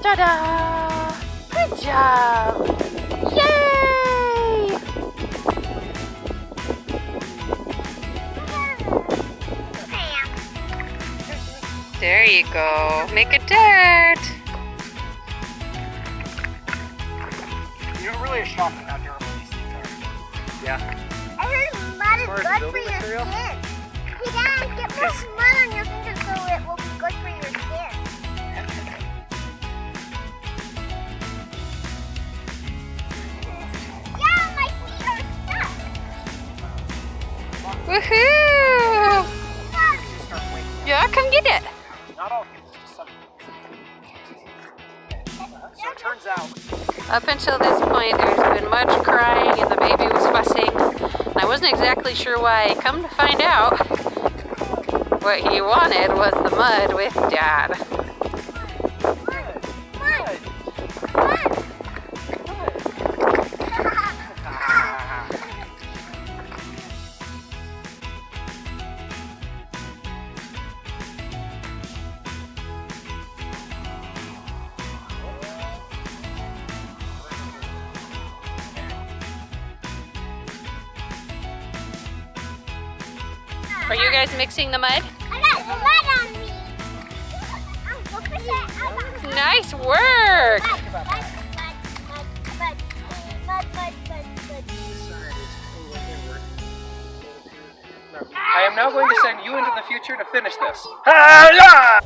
Ta-da! Good job! Yay! There you go. Make a dirt. You're really a shock at how durable these things are. Yeah. I heard mud is good for your material? skin. Hey Dad, get more mud on your fingers so it will be good for your skin. Yeah, my feet are stuck. Woohoo! Yeah, come get it. Not all humans, just some. So it turns out. Up until this point, there's been much crying and the baby was fussing. I wasn't exactly sure why. Come to find out, what he wanted was the mud with Dad. Are you guys mixing the mud? I got mud on me. Look at that. Nice work! I am now going to send you into the future to finish this. Hi-ya!